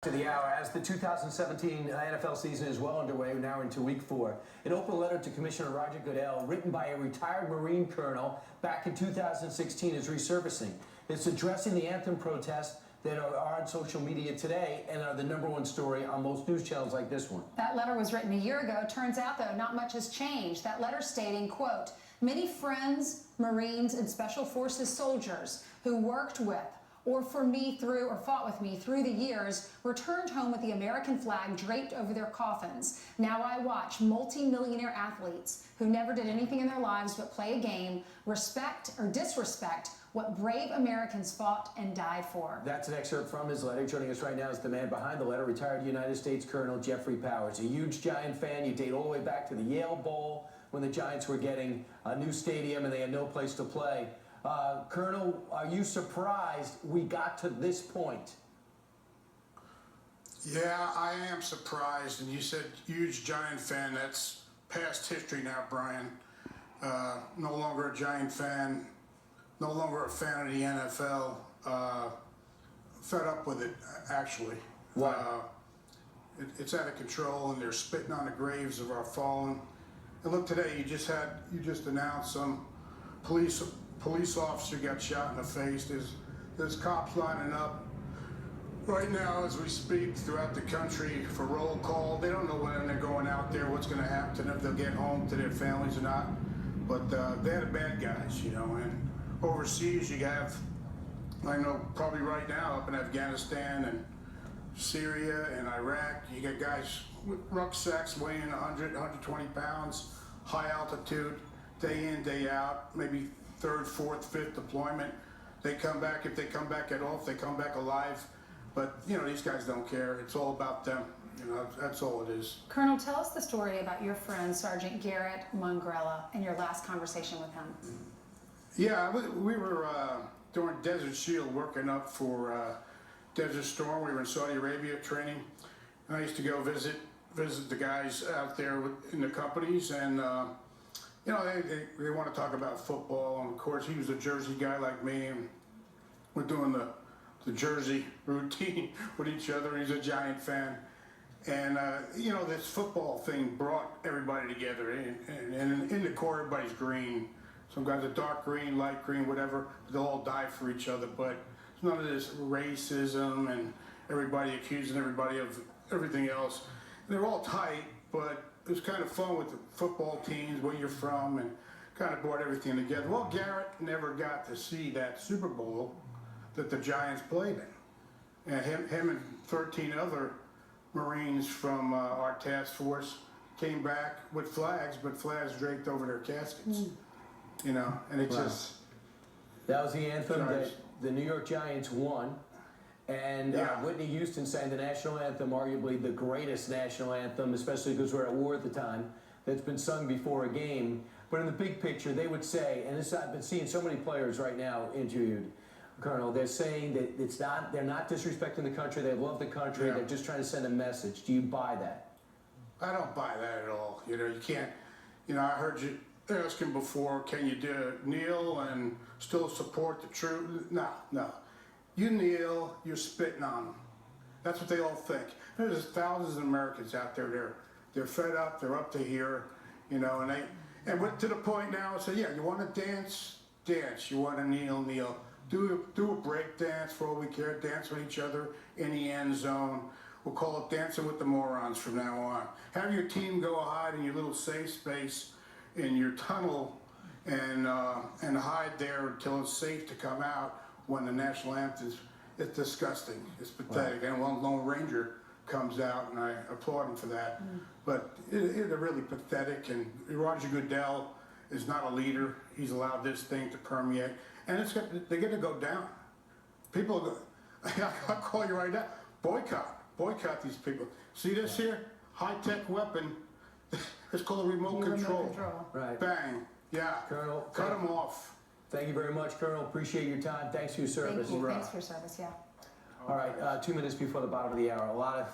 To the hour, as the 2017 NFL season is well underway, we're now into week 4. An open letter to Commissioner Roger Goodell, written by a retired Marine colonel back in 2016, is resurfacing. It's addressing the anthem protests that are on social media today and are the #1 story on most news channels like this one. That letter was written a year ago. Turns out, though, not much has changed. That letter stating, quote, many friends, Marines, and Special Forces soldiers who worked with or for me through or fought with me through the years returned home with the American flag draped over their coffins. Now I watch multi-millionaire athletes who never did anything in their lives but play a game, respect or disrespect what brave Americans fought and died for. That's an excerpt from his letter. Joining us right now is the man behind the letter, retired United States Colonel Jeffrey Powers. A huge Giant fan. You date all the way back to the Yale Bowl when the Giants were getting a new stadium and they had no place to play. Colonel, are you surprised we got to this point? Yeah, I am surprised. And you said huge Giant fan. That's past history now, Brian. No longer a Giant fan. No longer a fan of the NFL. Fed up with it, actually. Wow. It's out of control, and they're spitting on the graves of our fallen. And look, today you just announced some police officer got shot in the face. There's cops lining up right now as we speak throughout the country for roll call. They don't know when they're going out there, what's going to happen to them, if they'll get home to their families or not. But they're the bad guys, you know. And overseas, you have, I know probably right now up in Afghanistan and Syria and Iraq, you got guys with rucksacks weighing 100, 120 pounds, high altitude, day in, day out, maybe 3rd, 4th, 5th deployment. They come back, if they come back at all, if they come back alive. But, you know, these guys don't care. It's all about them. You know, that's all it is. Colonel, tell us the story about your friend, Sergeant Garrett Mongrella, and your last conversation with him. Yeah, we were during Desert Shield working up for Desert Storm. We were in Saudi Arabia training. And I used to go visit the guys out there in the companies, and you know, they want to talk about football, and of course he was a Jersey guy like me, and we're doing the Jersey routine with each other. He's a Giant fan, and you know, this football thing brought everybody together, and in the core everybody's green. Some guys are dark green, light green, whatever. They'll all die for each other, but it's none of this racism and everybody accusing everybody of everything else. And they're all tight, but it was kind of fun with the football teams, where you're from, and kind of brought everything together. Well, Garrett never got to see that Super Bowl that the Giants played in. And him and 13 other Marines from our task force came back with flags, but flags draped over their caskets. You know, and it just... That was the anthem that the New York Giants won. And Whitney Houston sang the national anthem, arguably the greatest national anthem, especially because we're at war at the time, that's been sung before a game. But in the big picture, they would say, and this, I've been seeing so many players right now interviewed, Colonel, they're saying that they're not disrespecting the country, they love the country, they're just trying to send a message. Do you buy that? I don't buy that at all. You know, you can't, you know, I heard you asking before, can you kneel and still support the truth? No. You kneel, you're spitting on them. That's what they all think. There's thousands of Americans out there. They're fed up. They're up to here, you know. And we're to the point now. So yeah, you want to dance, dance. You want to kneel, kneel. Do a break dance for all we care. Dance with each other in the end zone. We'll call it Dancing with the Morons from now on. Have your team go hide in your little safe space in your tunnel and hide there until it's safe to come out. When the national anthem it's disgusting. It's pathetic. And when Lone Ranger comes out, and I applaud him for that. But they're really pathetic. And Roger Goodell is not a leader. He's allowed this thing to permeate, and they get to go down. People, I'll call you right now. Boycott these people. See this here? High-tech weapon. It's called a remote control. Right. Bang. Yeah. Colonel, cut them off. Thank you very much, Colonel. Appreciate your time. Thanks for your service. Thank you. Thanks for your service, yeah. All right, 2 minutes before the bottom of the hour. A lot of